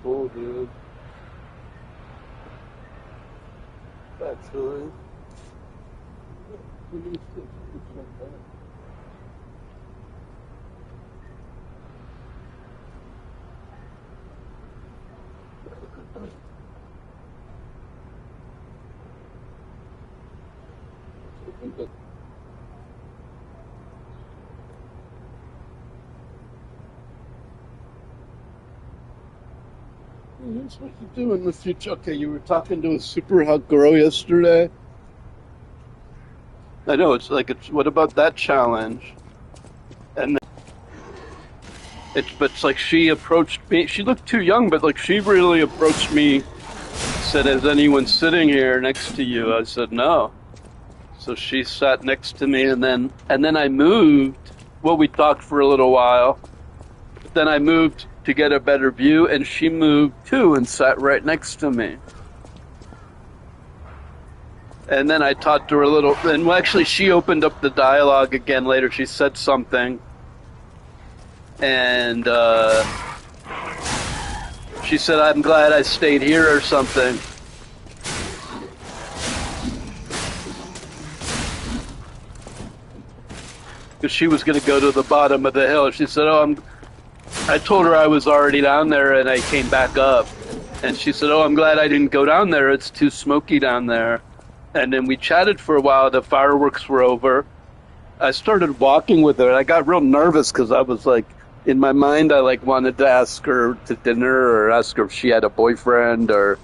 cool, dude. Actually. Here's what you do in the future. Okay, you were talking to a super hot girl yesterday. I know, it's like, what about that challenge? And but it's like she approached me. She looked too young, but like she really approached me. Said, "Is anyone sitting here next to you?" I said, "No." So she sat next to me, and then I moved. Well, we talked for a little while. But then I moved to get a better view, and she moved too and sat right next to me. And then I talked to her a little, and well, actually she opened up the dialogue again later. She said something, and she said, "I'm glad I stayed here," or something. Because she was going to go to the bottom of the hill. She said, I told her I was already down there, and I came back up. And she said, "I'm glad I didn't go down there. It's too smoky down there." And then we chatted for a while. The fireworks were over. I started walking with her, and I got real nervous because I was like, in my mind, I like wanted to ask her to dinner or ask her if she had a boyfriend, or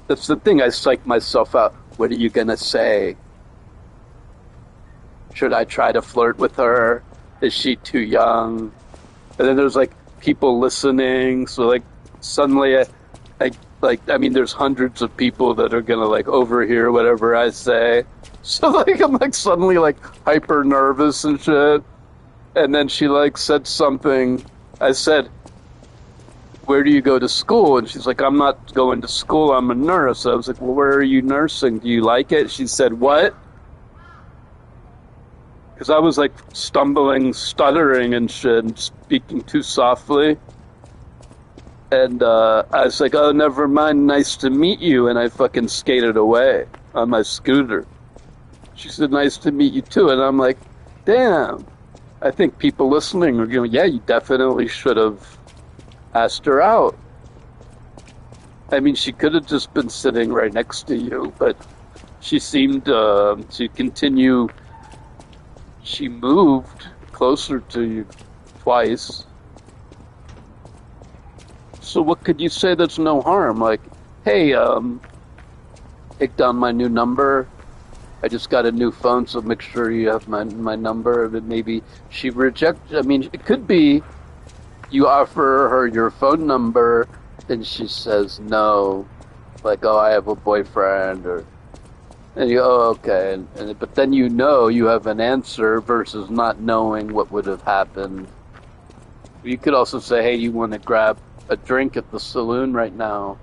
that's the thing. I psych myself out. What are you going to say? Should I try to flirt with her? Is she too young? And then there's like people listening. So like suddenly I mean, there's hundreds of people that are going to like overhear whatever I say. So like, I'm like suddenly like hyper nervous and shit. And then she like said something. I said, "Where do you go to school?" And she's like, "I'm not going to school. I'm a nurse." I was like, "Well, where are you nursing? Do you like it?" She said, "What?" Because I was like stumbling, stuttering and shit, and speaking too softly. And I was like, "Oh, never mind, nice to meet you." And I fucking skated away on my scooter. She said, "Nice to meet you too." And I'm like, damn. I think people listening are going, "Yeah, you definitely should have asked her out." I mean, she could have just been sitting right next to you, but she seemed to continue. She moved closer to you twice. So what could you say that's no harm? Like, "Hey, take down my new number. I just got a new phone, so make sure you have my number." But maybe she rejects. I mean, it could be you offer her your phone number, and she says no. Like, "Oh, I have a boyfriend," and you, "Oh, okay." But then you know you have an answer versus not knowing what would have happened. You could also say, "Hey, you want to grab a drink at the saloon right now?"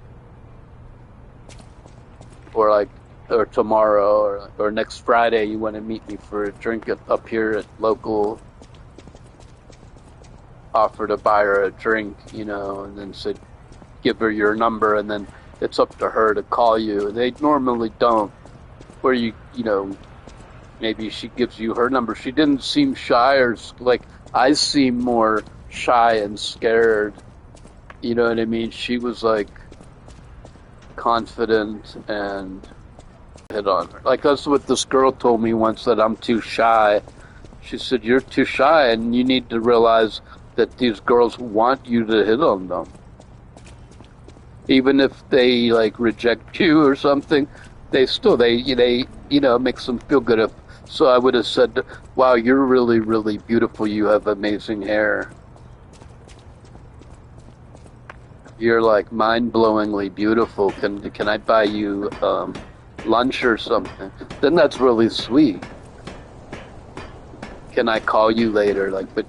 Or tomorrow, or next Friday, you want to meet me for a drink up here at local. Offer to buy her a drink, and then say, give her your number, and then it's up to her to call you. They normally don't. Where maybe she gives you her number. She didn't seem shy, or like I seem more shy and scared. You know what I mean? She was like confident and hit on her. Like that's what this girl told me once, that I'm too shy. She said, "You're too shy, and you need to realize that these girls want you to hit on them. Even if they like reject you or something, they makes them feel good." So I would have said, "Wow, you're really, really beautiful. You have amazing hair. You're like mind-blowingly beautiful. Can I buy you lunch or something?" Then that's really sweet. "Can I call you later?" Like, but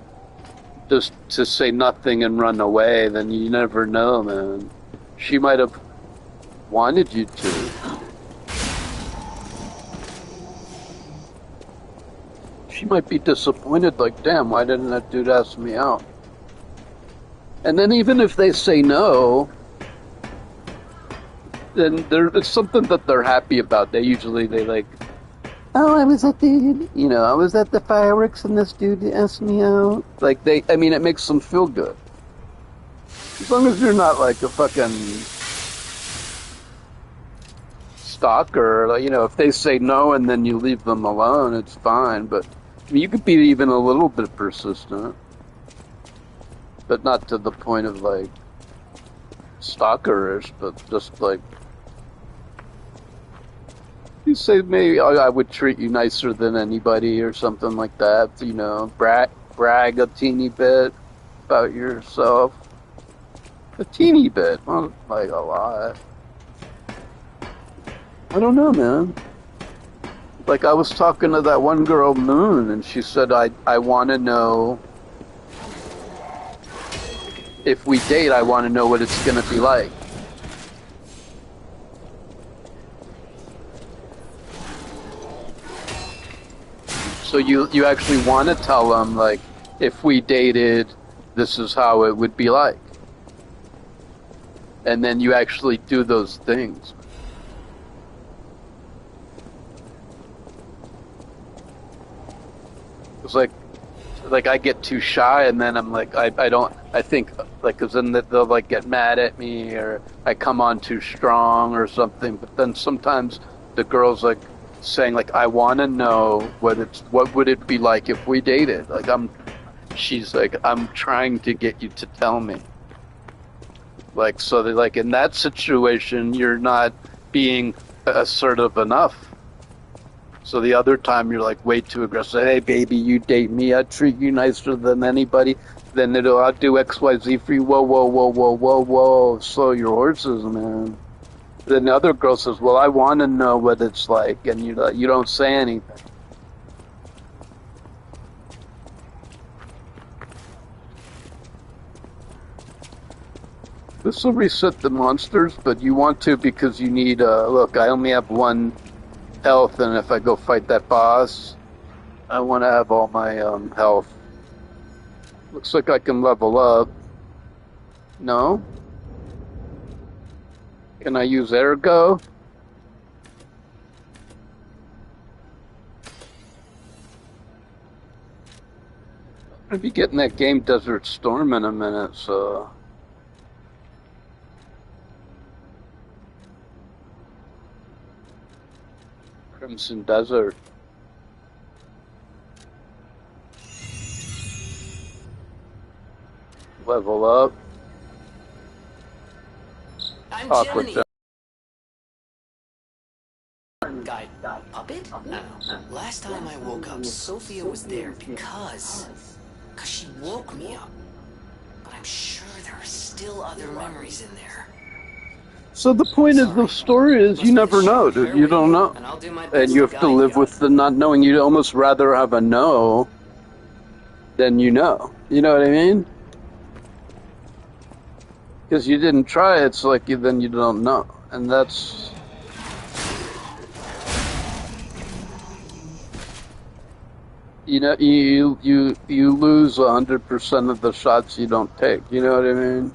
just to say nothing and run away, then you never know, man. She might have wanted you to. She might be disappointed, like, damn, why didn't that dude ask me out? And then even if they say no, then it's something that they're happy about. They like, oh, I was at the fireworks and this dude asked me out. Like I mean, it makes them feel good. As long as you're not like a fucking stalker, like, if they say no and then you leave them alone, it's fine. But I mean, you could be even a little bit persistent, but not to the point of like stalkerish, but just like, you say maybe I would treat you nicer than anybody or something like that, brag a teeny bit about yourself. A teeny bit, not like a lot. I don't know, man. Like, I was talking to that one girl, Moon, and she said, I want to know, if we date, I want to know what it's going to be like. So you actually want to tell them, like, if we dated, this is how it would be like. And then you actually do those things. It's like I get too shy, and then I'm like, I think, like, because then they'll, like, get mad at me, or I come on too strong or something. But then sometimes the girl's, like, saying, like, I want to know what would it be like if we dated? Like, she's like, I'm trying to get you to tell me. Like, so they're like, in that situation, you're not being assertive enough. So the other time you're like way too aggressive. Hey, baby, you date me. I treat you nicer than anybody. Then I'll do X, Y, Z for you. Whoa, whoa, whoa, whoa, whoa, whoa. Slow your horses, man. Then the other girl says, well, I want to know what it's like. And you don't say anything. This will reset the monsters, but you want to because you need, look, I only have 1 health, and if I go fight that boss, I want to have all my health. Looks like I can level up. No? Can I use Ergo? I'm going to be getting that game Desert Storm in a minute, so... Crimson Desert. Level up. I'm Jenny. Guy puppet? No. Last time I woke up, Sophia was there because she woke me up. But I'm sure there are still other memories in there. So the point of the story is you never know, dude. You don't know. And you have to live with the not knowing. You'd almost rather have a no than you know. You know what I mean? Because you didn't try, it's like then you don't know. And that's... You know, you lose 100% of the shots you don't take. You know what I mean?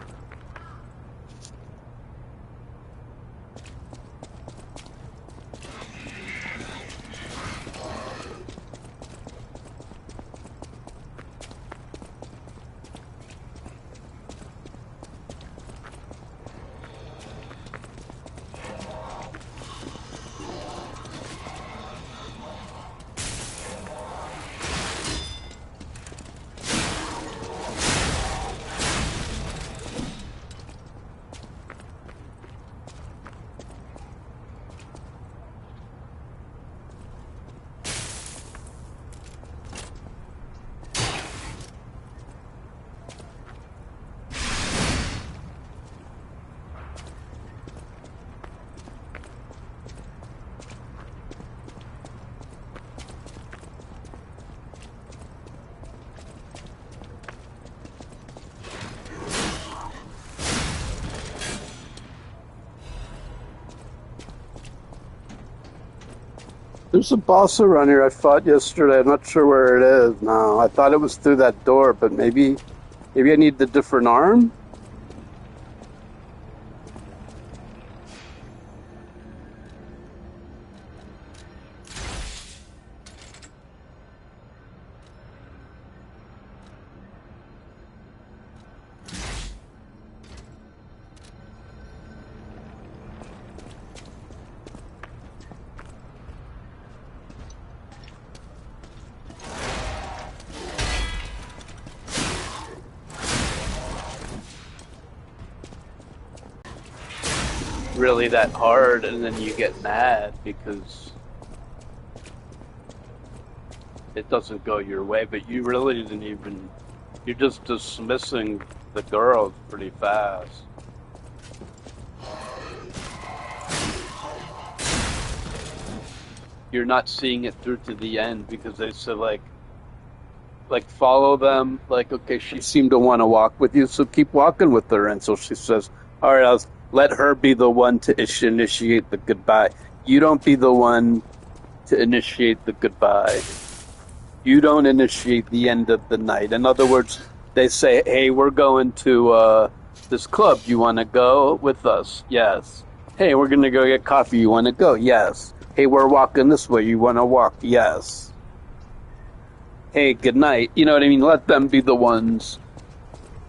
There's a boss around here I fought yesterday. I'm not sure where it is now. I thought it was through that door, but maybe I need the different arm? really that hard, and then you get mad because it doesn't go your way, but you really didn't even, you're just dismissing the girls pretty fast. You're not seeing it through to the end because they said like follow them, like okay, she seemed to want to walk with you, so keep walking with her. And so she says, all right, let her be the one to initiate the goodbye. You don't be the one to initiate the goodbye. You don't initiate the end of the night. In other words, they say, hey, we're going to this club. You want to go with us? Yes. Hey, we're going to go get coffee. You want to go? Yes. Hey, we're walking this way. You want to walk? Yes. Hey, good night. You know what I mean? Let them be the ones.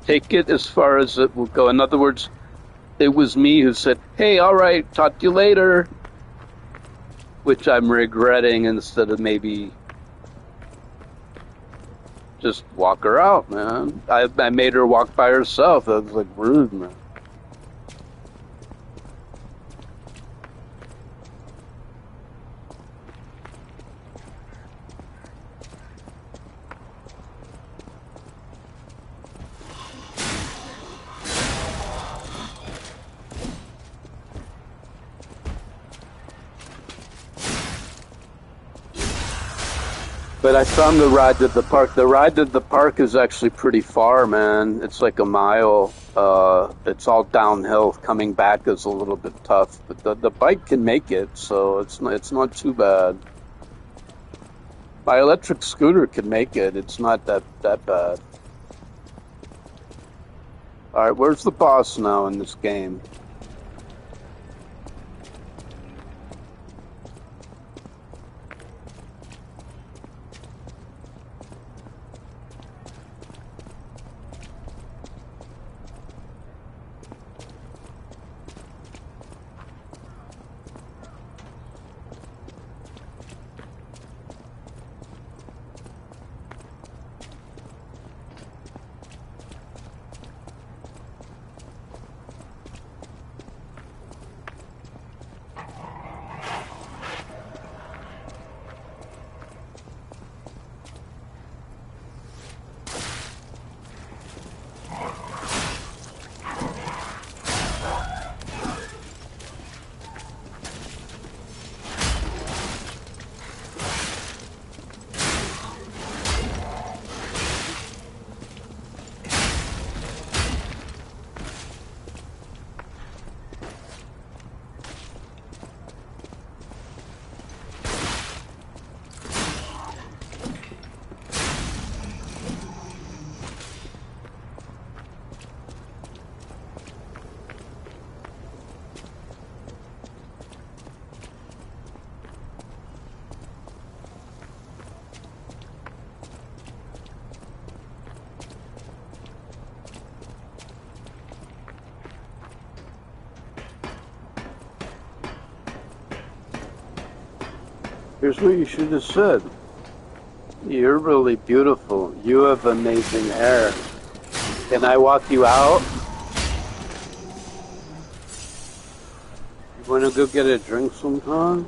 Take it as far as it will go. In other words, it was me who said, hey, all right, talk to you later, which I'm regretting instead of maybe just walk her out, man. I made her walk by herself. That was like rude, man. But I found the ride to the park. The ride to the park is actually pretty far, man. It's like a mile. It's all downhill. Coming back is a little bit tough, but the bike can make it, so it's not too bad. My electric scooter can make it. It's not that bad. All right, where's the boss now in this game? Here's what you should have said. You're really beautiful. You have amazing hair. Can I walk you out? You want to go get a drink sometime?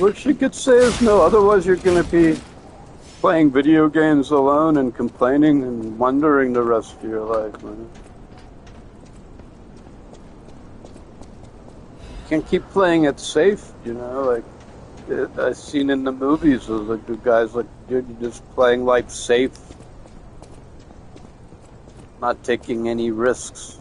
What she could say is no, otherwise you're going to be playing video games alone and complaining and wondering the rest of your life, man. Can't keep playing it safe, you know, like I've seen in the movies of like the guys like, dude, you're just playing life safe, not taking any risks.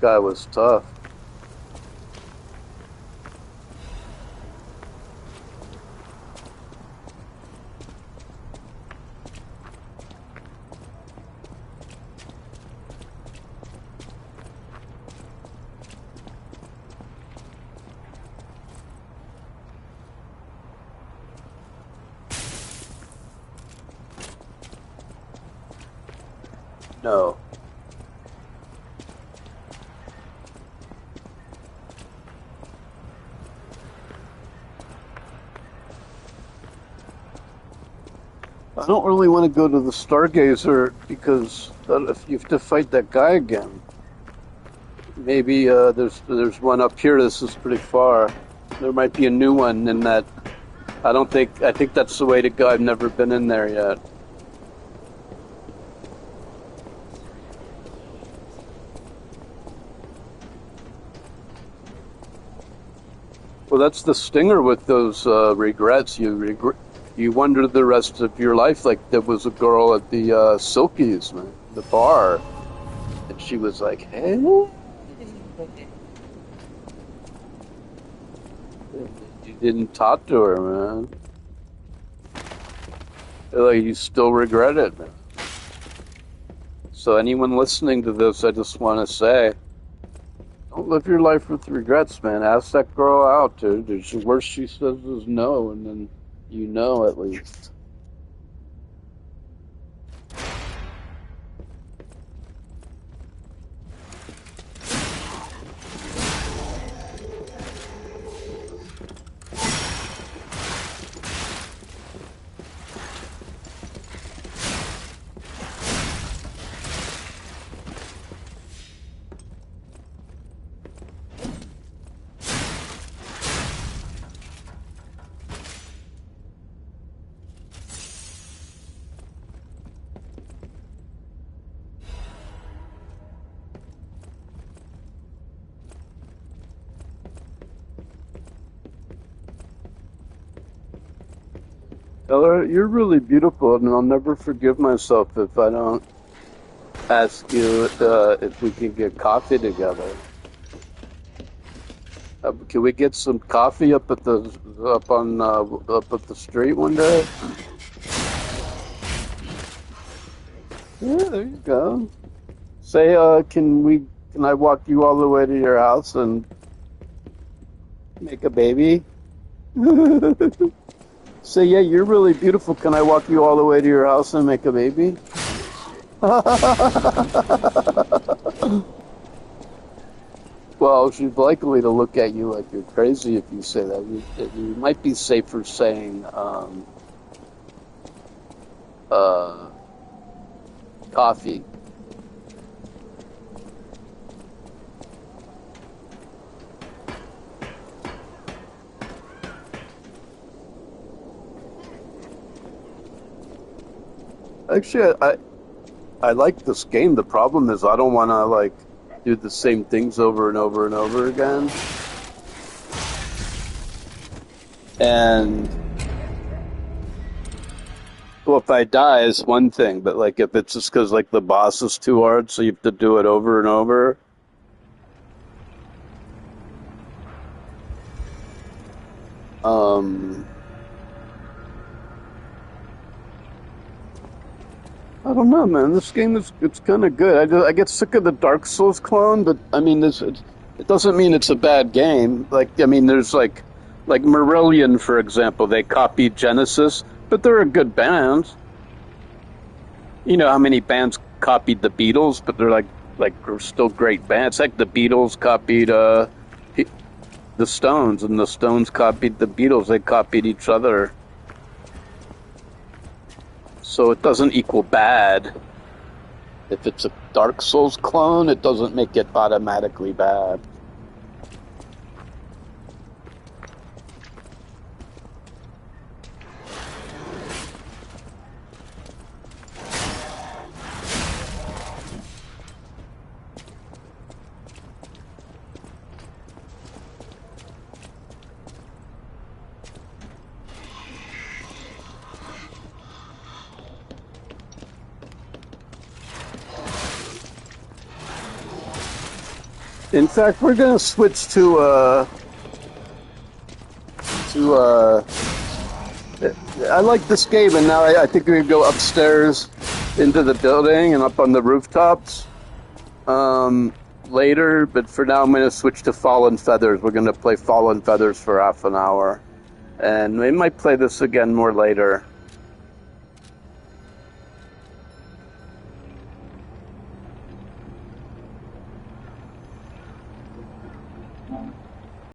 guy was tough. No. I don't really want to go to the Stargazer because if you have to fight that guy again. Maybe there's one up here. This is pretty far. There might be a new one in that. I think that's the way to go. I've never been in there yet. Well, that's the stinger with those regrets. You wonder the rest of your life. Like there was a girl at the Silkies, man, the bar, and she was like, "Hey." You didn't talk to her, man. Like you still regret it, man. So anyone listening to this, I just want to say, don't live your life with regrets, man. Ask that girl out, dude. The worst she says is no, and then you know at least. Tell her, you're really beautiful, and I'll never forgive myself if I don't ask you if we can get coffee together. Can we get some coffee up at the street one day? Yeah, there you go. Say, can I walk you all the way to your house and make a baby? Say, yeah, you're really beautiful. Can I walk you all the way to your house and make a baby? Well, she's likely to look at you like you're crazy if you say that. You might be safer saying coffee. Actually, I like this game. The problem is I don't want to like do the same things over and over and over again. And well, if I die is one thing, but like if it's just because like the boss is too hard, so you have to do it over and over. I don't know, man. This game it's kind of good. I get sick of the Dark Souls clone, but I mean, it doesn't mean it's a bad game. Like, I mean, there's like Marillion, for example. They copied Genesis, but they're a good band. You know how many bands copied the Beatles, but they're they're still great bands. Like the Beatles copied the Stones, and the Stones copied the Beatles. They copied each other. So it doesn't equal bad. If it's a Dark Souls clone, it doesn't make it automatically bad. In fact, we're gonna switch to I like this game, and now I think we can go upstairs into the building and up on the rooftops later. But for now, I'm gonna switch to Fallen Feathers. We're gonna play Fallen Feathers for half an hour, and we might play this again more later.